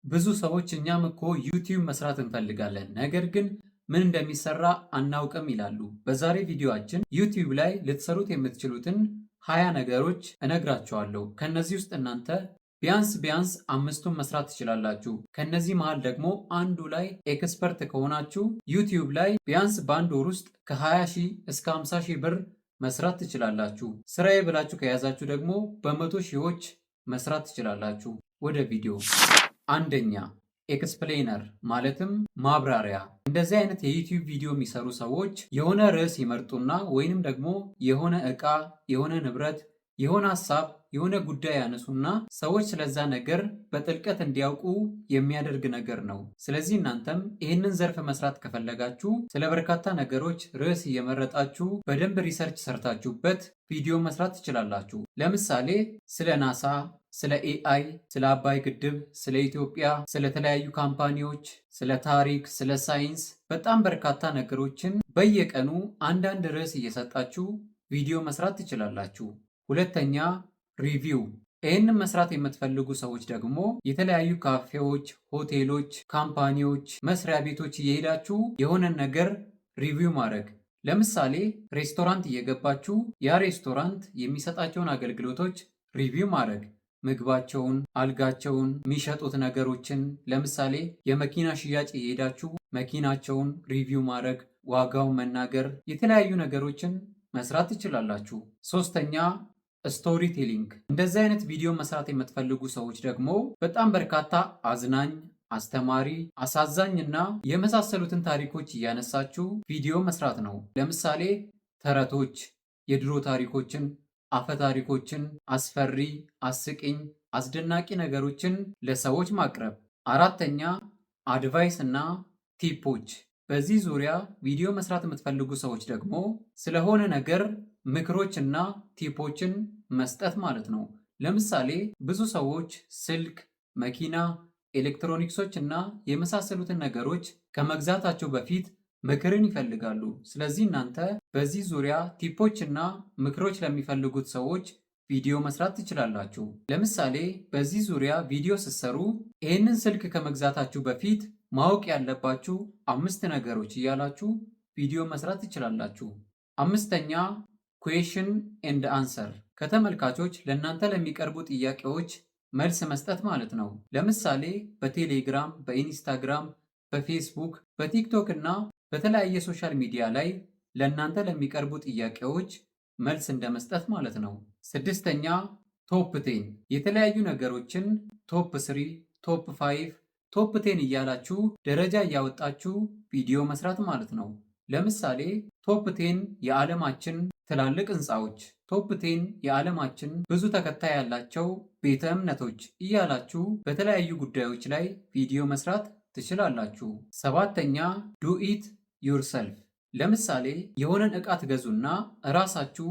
ብዙ ሰዎች እኛም እኮ ዩቲዩብ መስራት እንፈልጋለን ነገር ግን ምን እንደሚሰራ አናውቅም ይላሉ። በዛሬ ቪዲዮአችን ዩቲዩብ ላይ ልትሰሩት የምትችሉትን 20 ነገሮች እነግራችኋለሁ። ከነዚህ ውስጥ እናንተ ቢያንስ አምስቱን መስራት ትችላላችሁ። ከነዚህ መሃል ደግሞ አንዱ ላይ ኤክስፐርት ከሆናችሁ ዩቲዩብ ላይ ቢያንስ በአንድ ወር ውስጥ ከ20 ሺህ እስከ 50 ሺህ ብር መስራት ትችላላችሁ። ስራዬ ብላችሁ ከያዛችሁ ደግሞ በመቶ ሺዎች መስራት ትችላላችሁ። ወደ ቪዲዮ አንደኛ ኤክስፕሌነር ማለትም ማብራሪያ። እንደዚህ አይነት የዩቲዩብ ቪዲዮ የሚሰሩ ሰዎች የሆነ ርዕስ ይመርጡና ወይንም ደግሞ የሆነ ዕቃ፣ የሆነ ንብረት፣ የሆነ ሀሳብ፣ የሆነ ጉዳይ ያነሱና ሰዎች ስለዛ ነገር በጥልቀት እንዲያውቁ የሚያደርግ ነገር ነው። ስለዚህ እናንተም ይህንን ዘርፍ መስራት ከፈለጋችሁ ስለ በርካታ ነገሮች ርዕስ እየመረጣችሁ በደንብ ሪሰርች ሰርታችሁበት ቪዲዮ መስራት ትችላላችሁ። ለምሳሌ ስለ ናሳ፣ ስለ ኤአይ፣ ስለ አባይ ግድብ፣ ስለ ኢትዮጵያ፣ ስለ ተለያዩ ካምፓኒዎች፣ ስለ ታሪክ፣ ስለ ሳይንስ በጣም በርካታ ነገሮችን በየቀኑ አንዳንድ ርዕስ እየሰጣችሁ ቪዲዮ መስራት ትችላላችሁ። ሁለተኛ ሪቪው። ይህንን መስራት የምትፈልጉ ሰዎች ደግሞ የተለያዩ ካፌዎች፣ ሆቴሎች፣ ካምፓኒዎች፣ መስሪያ ቤቶች እየሄዳችሁ የሆነን ነገር ሪቪው ማድረግ። ለምሳሌ ሬስቶራንት እየገባችሁ ያ ሬስቶራንት የሚሰጣቸውን አገልግሎቶች ሪቪው ማድረግ፣ ምግባቸውን፣ አልጋቸውን፣ የሚሸጡት ነገሮችን። ለምሳሌ የመኪና ሽያጭ እየሄዳችሁ መኪናቸውን ሪቪው ማድረግ፣ ዋጋው መናገር፣ የተለያዩ ነገሮችን መስራት ትችላላችሁ። ሶስተኛ ስቶሪ ቴሊንግ። እንደዚህ አይነት ቪዲዮ መስራት የምትፈልጉ ሰዎች ደግሞ በጣም በርካታ አዝናኝ፣ አስተማሪ፣ አሳዛኝ እና የመሳሰሉትን ታሪኮች እያነሳችሁ ቪዲዮ መስራት ነው። ለምሳሌ ተረቶች፣ የድሮ ታሪኮችን፣ አፈ ታሪኮችን፣ አስፈሪ፣ አስቂኝ፣ አስደናቂ ነገሮችን ለሰዎች ማቅረብ። አራተኛ አድቫይስ እና ቲፖች። በዚህ ዙሪያ ቪዲዮ መስራት የምትፈልጉ ሰዎች ደግሞ ስለሆነ ነገር ምክሮች እና ቲፖችን መስጠት ማለት ነው። ለምሳሌ ብዙ ሰዎች ስልክ፣ መኪና፣ ኤሌክትሮኒክሶች እና የመሳሰሉትን ነገሮች ከመግዛታቸው በፊት ምክርን ይፈልጋሉ። ስለዚህ እናንተ በዚህ ዙሪያ ቲፖች እና ምክሮች ለሚፈልጉት ሰዎች ቪዲዮ መስራት ትችላላችሁ። ለምሳሌ በዚህ ዙሪያ ቪዲዮ ስትሰሩ ይህንን ስልክ ከመግዛታችሁ በፊት ማወቅ ያለባችሁ 5 ነገሮች እያላችሁ ቪዲዮ መስራት ትችላላችሁ። አምስተኛ ኩዌሽን ኤንድ አንሰር። ከተመልካቾች ለእናንተ ለሚቀርቡ ጥያቄዎች መልስ መስጠት ማለት ነው። ለምሳሌ በቴሌግራም፣ በኢንስታግራም፣ በፌስቡክ፣ በቲክቶክ እና በተለያየ ሶሻል ሚዲያ ላይ ለእናንተ ለሚቀርቡ ጥያቄዎች መልስ እንደመስጠት ማለት ነው። ስድስተኛ ቶፕ 10። የተለያዩ ነገሮችን ቶፕ 3፣ ቶፕ 5፣ ቶፕ 10 እያላችሁ ደረጃ እያወጣችሁ ቪዲዮ መስራት ማለት ነው። ለምሳሌ ቶፕ 10 የዓለማችን ትላልቅ ህንፃዎች፣ ቶፕ 10 የዓለማችን ብዙ ተከታይ ያላቸው ቤተ እምነቶች እያላችሁ በተለያዩ ጉዳዮች ላይ ቪዲዮ መስራት ትችላላችሁ። ሰባተኛ ዱ ኢት ዩርሰልፍ። ለምሳሌ የሆነን ዕቃ ትገዙና እራሳችሁ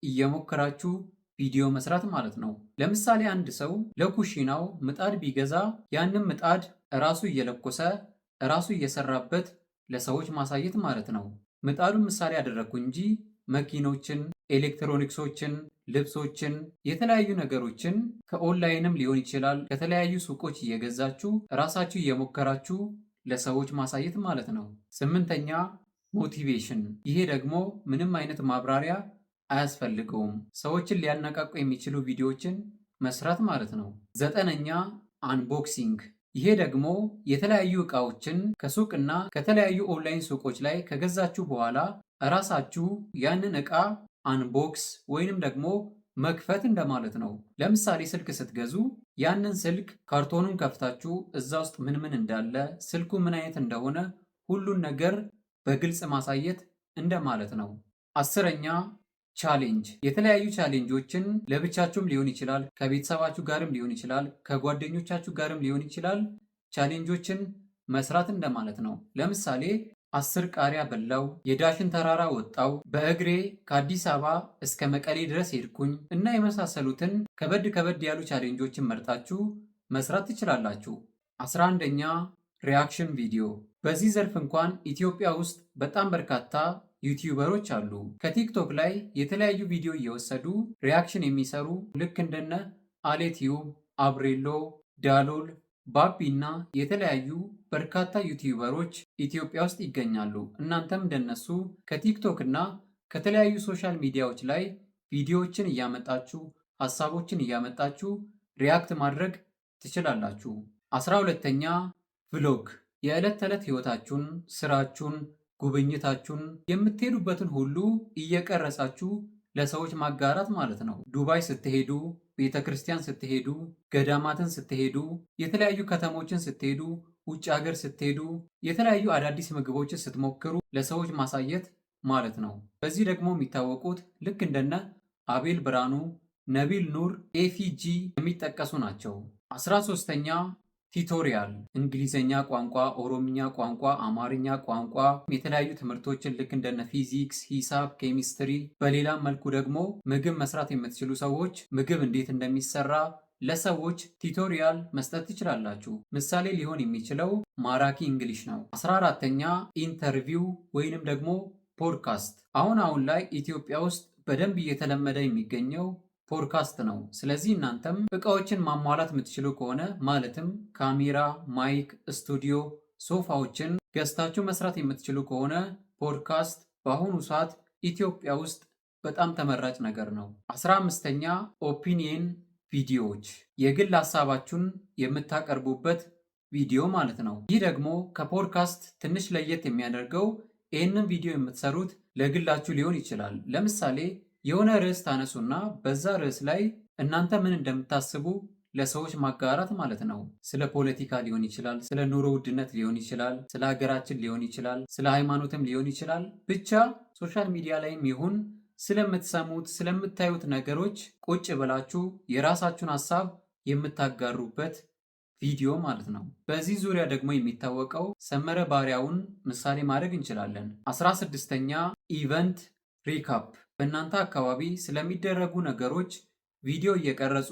እየሞከራችሁ ቪዲዮ መስራት ማለት ነው። ለምሳሌ አንድ ሰው ለኩሽናው ምጣድ ቢገዛ ያንን ምጣድ እራሱ እየለኮሰ እራሱ እየሰራበት ለሰዎች ማሳየት ማለት ነው። ምጣዱን ምሳሌ ያደረግኩ እንጂ መኪኖችን፣ ኤሌክትሮኒክሶችን፣ ልብሶችን፣ የተለያዩ ነገሮችን ከኦንላይንም ሊሆን ይችላል ከተለያዩ ሱቆች እየገዛችሁ ራሳችሁ እየሞከራችሁ ለሰዎች ማሳየት ማለት ነው። ስምንተኛ ሞቲቬሽን። ይሄ ደግሞ ምንም አይነት ማብራሪያ አያስፈልገውም። ሰዎችን ሊያነቃቁ የሚችሉ ቪዲዮዎችን መስራት ማለት ነው። ዘጠነኛ አንቦክሲንግ። ይሄ ደግሞ የተለያዩ ዕቃዎችን ከሱቅ እና ከተለያዩ ኦንላይን ሱቆች ላይ ከገዛችሁ በኋላ እራሳችሁ ያንን ዕቃ አንቦክስ ወይንም ደግሞ መክፈት እንደማለት ነው። ለምሳሌ ስልክ ስትገዙ ያንን ስልክ ካርቶኑን ከፍታችሁ እዛ ውስጥ ምን ምን እንዳለ፣ ስልኩ ምን አይነት እንደሆነ ሁሉን ነገር በግልጽ ማሳየት እንደማለት ነው። አስረኛ ቻሌንጅ። የተለያዩ ቻሌንጆችን ለብቻችሁም ሊሆን ይችላል፣ ከቤተሰባችሁ ጋርም ሊሆን ይችላል፣ ከጓደኞቻችሁ ጋርም ሊሆን ይችላል። ቻሌንጆችን መስራት እንደማለት ነው። ለምሳሌ 10 ቃሪያ በላው፣ የዳሽን ተራራ ወጣው፣ በእግሬ ከአዲስ አበባ እስከ መቀሌ ድረስ ሄድኩኝ እና የመሳሰሉትን ከበድ ያሉ ቻሌንጆችን መርጣችሁ መስራት ትችላላችሁ። 11ኛ ሪያክሽን ቪዲዮ። በዚህ ዘርፍ እንኳን ኢትዮጵያ ውስጥ በጣም በርካታ ዩቲዩበሮች አሉ። ከቲክቶክ ላይ የተለያዩ ቪዲዮ እየወሰዱ ሪያክሽን የሚሰሩ ልክ እንደነ አሌቲዩብ፣ አብሬሎ፣ ዳሎል፣ ባቢ እና የተለያዩ በርካታ ዩቲዩበሮች ኢትዮጵያ ውስጥ ይገኛሉ። እናንተም እንደነሱ ከቲክቶክ እና ከተለያዩ ሶሻል ሚዲያዎች ላይ ቪዲዮዎችን እያመጣችሁ ሀሳቦችን እያመጣችሁ ሪያክት ማድረግ ትችላላችሁ። 12ኛ ቭሎግ የዕለት ተዕለት ህይወታችሁን፣ ስራችሁን፣ ጉብኝታችሁን የምትሄዱበትን ሁሉ እየቀረጻችሁ ለሰዎች ማጋራት ማለት ነው። ዱባይ ስትሄዱ፣ ቤተ ክርስቲያን ስትሄዱ፣ ገዳማትን ስትሄዱ፣ የተለያዩ ከተሞችን ስትሄዱ፣ ውጭ ሀገር ስትሄዱ፣ የተለያዩ አዳዲስ ምግቦችን ስትሞክሩ ለሰዎች ማሳየት ማለት ነው። በዚህ ደግሞ የሚታወቁት ልክ እንደነ አቤል ብርሃኑ፣ ነቢል ኑር፣ ኤፊጂ የሚጠቀሱ ናቸው። 13ኛ ቲቶሪያል እንግሊዘኛ ቋንቋ፣ ኦሮምኛ ቋንቋ፣ አማርኛ ቋንቋ የተለያዩ ትምህርቶችን ልክ እንደነ ፊዚክስ፣ ሂሳብ፣ ኬሚስትሪ በሌላም መልኩ ደግሞ ምግብ መስራት የምትችሉ ሰዎች ምግብ እንዴት እንደሚሰራ ለሰዎች ቲቶሪያል መስጠት ትችላላችሁ። ምሳሌ ሊሆን የሚችለው ማራኪ እንግሊሽ ነው። 14ኛ ኢንተርቪው ወይንም ደግሞ ፖድካስት አሁን ላይ ኢትዮጵያ ውስጥ በደንብ እየተለመደ የሚገኘው ፖድካስት ነው። ስለዚህ እናንተም እቃዎችን ማሟላት የምትችሉ ከሆነ ማለትም ካሜራ፣ ማይክ፣ ስቱዲዮ፣ ሶፋዎችን ገዝታችሁ መስራት የምትችሉ ከሆነ ፖድካስት በአሁኑ ሰዓት ኢትዮጵያ ውስጥ በጣም ተመራጭ ነገር ነው። 15ኛ ኦፒኒየን ቪዲዮዎች የግል ሀሳባችሁን የምታቀርቡበት ቪዲዮ ማለት ነው። ይህ ደግሞ ከፖድካስት ትንሽ ለየት የሚያደርገው ይህንን ቪዲዮ የምትሰሩት ለግላችሁ ሊሆን ይችላል። ለምሳሌ የሆነ ርዕስ ታነሱና በዛ ርዕስ ላይ እናንተ ምን እንደምታስቡ ለሰዎች ማጋራት ማለት ነው። ስለ ፖለቲካ ሊሆን ይችላል፣ ስለ ኑሮ ውድነት ሊሆን ይችላል፣ ስለ ሀገራችን ሊሆን ይችላል፣ ስለ ሃይማኖትም ሊሆን ይችላል። ብቻ ሶሻል ሚዲያ ላይም ይሁን ስለምትሰሙት ስለምታዩት ነገሮች ቁጭ ብላችሁ የራሳችሁን ሀሳብ የምታጋሩበት ቪዲዮ ማለት ነው። በዚህ ዙሪያ ደግሞ የሚታወቀው ሰመረ ባሪያውን ምሳሌ ማድረግ እንችላለን። 16ኛ ኢቨንት ሪካፕ በእናንተ አካባቢ ስለሚደረጉ ነገሮች ቪዲዮ እየቀረጹ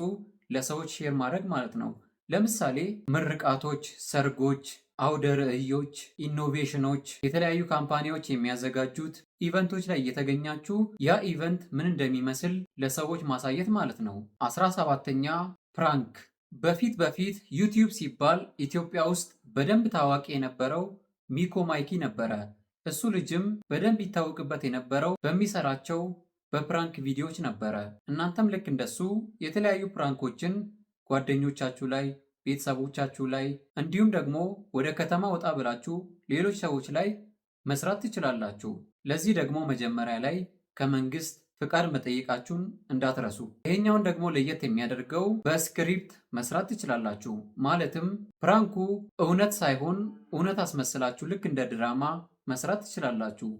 ለሰዎች ሼር ማድረግ ማለት ነው። ለምሳሌ ምርቃቶች፣ ሰርጎች፣ አውደ ርዕዮች፣ ኢኖቬሽኖች፣ የተለያዩ ካምፓኒዎች የሚያዘጋጁት ኢቨንቶች ላይ እየተገኛችሁ ያ ኢቨንት ምን እንደሚመስል ለሰዎች ማሳየት ማለት ነው። 17ኛ ፕራንክ በፊት ዩቲዩብ ሲባል ኢትዮጵያ ውስጥ በደንብ ታዋቂ የነበረው ሚኮ ማይኪ ነበረ። እሱ ልጅም በደንብ ይታወቅበት የነበረው በሚሰራቸው በፕራንክ ቪዲዮዎች ነበረ። እናንተም ልክ እንደሱ የተለያዩ ፕራንኮችን ጓደኞቻችሁ ላይ፣ ቤተሰቦቻችሁ ላይ እንዲሁም ደግሞ ወደ ከተማ ወጣ ብላችሁ ሌሎች ሰዎች ላይ መስራት ትችላላችሁ። ለዚህ ደግሞ መጀመሪያ ላይ ከመንግስት ፍቃድ መጠየቃችሁን እንዳትረሱ። ይሄኛውን ደግሞ ለየት የሚያደርገው በስክሪፕት መስራት ትችላላችሁ። ማለትም ፕራንኩ እውነት ሳይሆን እውነት አስመስላችሁ ልክ እንደ ድራማ መስራት ትችላላችሁ።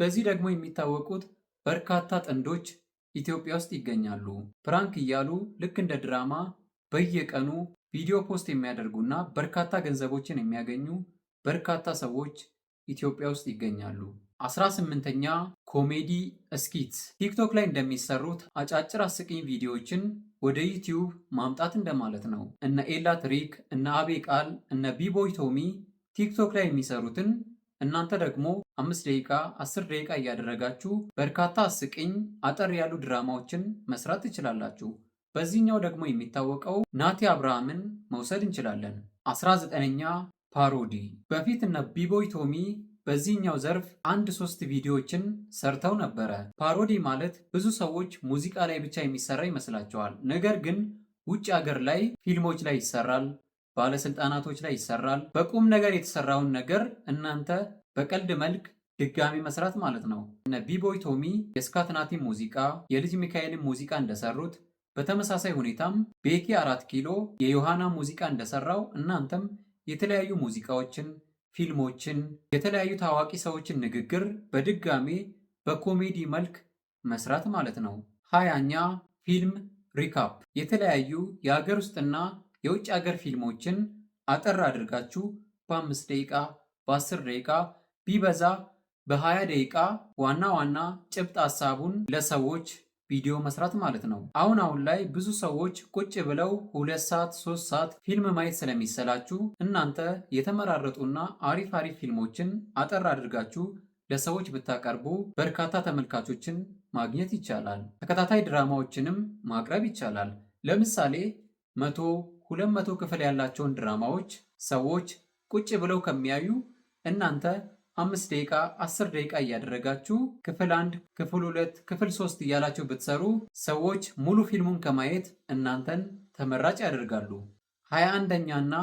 በዚህ ደግሞ የሚታወቁት በርካታ ጥንዶች ኢትዮጵያ ውስጥ ይገኛሉ። ፕራንክ እያሉ ልክ እንደ ድራማ በየቀኑ ቪዲዮ ፖስት የሚያደርጉና በርካታ ገንዘቦችን የሚያገኙ በርካታ ሰዎች ኢትዮጵያ ውስጥ ይገኛሉ። 18ኛ ኮሜዲ ስኪት ቲክቶክ ላይ እንደሚሰሩት አጫጭር አስቂኝ ቪዲዮዎችን ወደ ዩቲዩብ ማምጣት እንደማለት ነው። እነ ኤላ ትሪክ፣ እነ አቤ ቃል፣ እነ ቢቦይ ቶሚ ቲክቶክ ላይ የሚሰሩትን እናንተ ደግሞ 5 ደቂቃ 10 ደቂቃ እያደረጋችሁ በርካታ አስቂኝ አጠር ያሉ ድራማዎችን መስራት ትችላላችሁ። በዚህኛው ደግሞ የሚታወቀው ናቲ አብርሃምን መውሰድ እንችላለን። 19ኛ ፓሮዲ በፊት እነ ቢቦይ ቶሚ በዚህኛው ዘርፍ 1-3 ቪዲዮዎችን ሰርተው ነበረ። ፓሮዲ ማለት ብዙ ሰዎች ሙዚቃ ላይ ብቻ የሚሰራ ይመስላቸዋል። ነገር ግን ውጭ ሀገር ላይ ፊልሞች ላይ ይሰራል፣ ባለስልጣናቶች ላይ ይሰራል። በቁም ነገር የተሰራውን ነገር እናንተ በቀልድ መልክ ድጋሚ መስራት ማለት ነው። እነ ቢቦይ ቶሚ የስካትናቲ ሙዚቃ፣ የልጅ ሚካኤልን ሙዚቃ እንደሰሩት በተመሳሳይ ሁኔታም ቤኪ 4 ኪሎ የዮሐና ሙዚቃ እንደሰራው እናንተም የተለያዩ ሙዚቃዎችን፣ ፊልሞችን፣ የተለያዩ ታዋቂ ሰዎችን ንግግር በድጋሜ በኮሜዲ መልክ መስራት ማለት ነው። 20ኛ ፊልም ሪካፕ የተለያዩ የሀገር ውስጥና የውጭ ሀገር ፊልሞችን አጠር አድርጋችሁ በ5 ደቂቃ በ10 ደቂቃ ቢበዛ በ20 ደቂቃ ዋና ዋና ጭብጥ ሀሳቡን ለሰዎች ቪዲዮ መስራት ማለት ነው። አሁን ላይ ብዙ ሰዎች ቁጭ ብለው 2 ሰዓት 3 ሰዓት ፊልም ማየት ስለሚሰላችሁ እናንተ የተመራረጡና አሪፍ ፊልሞችን አጠር አድርጋችሁ ለሰዎች ብታቀርቡ በርካታ ተመልካቾችን ማግኘት ይቻላል። ተከታታይ ድራማዎችንም ማቅረብ ይቻላል። ለምሳሌ 100፣ 200 ክፍል ያላቸውን ድራማዎች ሰዎች ቁጭ ብለው ከሚያዩ እናንተ 5 ደቂቃ 10 ደቂቃ እያደረጋችሁ ክፍል 1 ክፍል 2 ክፍል 3 እያላችሁ ብትሰሩ ሰዎች ሙሉ ፊልሙን ከማየት እናንተን ተመራጭ ያደርጋሉ። 21ኛና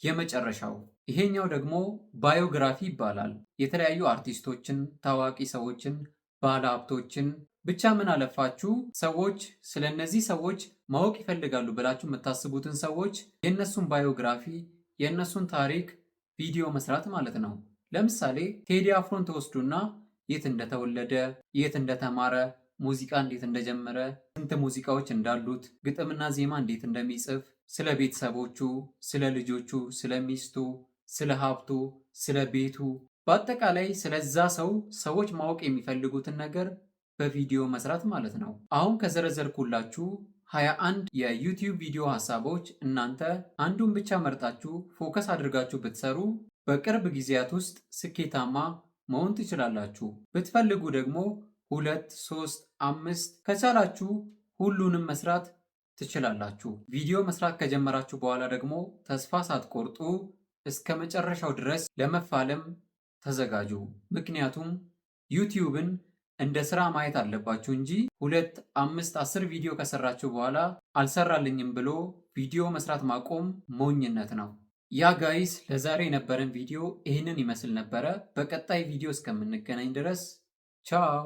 የመጨረሻው ይሄኛው ደግሞ ባዮግራፊ ይባላል። የተለያዩ አርቲስቶችን፣ ታዋቂ ሰዎችን፣ ባለሀብቶችን ብቻ ምን አለፋችሁ ሰዎች ስለ እነዚህ ሰዎች ማወቅ ይፈልጋሉ ብላችሁ የምታስቡትን ሰዎች የእነሱን ባዮግራፊ የእነሱን ታሪክ ቪዲዮ መስራት ማለት ነው። ለምሳሌ ቴዲ አፍሮን ተወስዱና የት እንደተወለደ፣ የት እንደተማረ፣ ሙዚቃ እንዴት እንደጀመረ፣ ስንት ሙዚቃዎች እንዳሉት፣ ግጥምና ዜማ እንዴት እንደሚጽፍ፣ ስለ ቤተሰቦቹ፣ ስለ ልጆቹ፣ ስለ ሚስቱ፣ ስለ ሀብቱ፣ ስለ ቤቱ፣ በአጠቃላይ ስለዛ ሰው ሰዎች ማወቅ የሚፈልጉትን ነገር በቪዲዮ መስራት ማለት ነው። አሁን ከዘረዘርኩላችሁ 21 የዩቲዩብ ቪዲዮ ሀሳቦች እናንተ አንዱን ብቻ መርጣችሁ ፎከስ አድርጋችሁ ብትሰሩ በቅርብ ጊዜያት ውስጥ ስኬታማ መሆን ትችላላችሁ። ብትፈልጉ ደግሞ 2፣ 3፣ 5 ከቻላችሁ ሁሉንም መስራት ትችላላችሁ። ቪዲዮ መስራት ከጀመራችሁ በኋላ ደግሞ ተስፋ ሳትቆርጡ እስከ መጨረሻው ድረስ ለመፋለም ተዘጋጁ። ምክንያቱም ዩቲዩብን እንደ ስራ ማየት አለባችሁ እንጂ 2፣ 5፣ 10 ቪዲዮ ከሰራችሁ በኋላ አልሰራልኝም ብሎ ቪዲዮ መስራት ማቆም ሞኝነት ነው። ያ ጋይስ ለዛሬ የነበረን ቪዲዮ ይህንን ይመስል ነበረ። በቀጣይ ቪዲዮ እስከምንገናኝ ድረስ ቻው።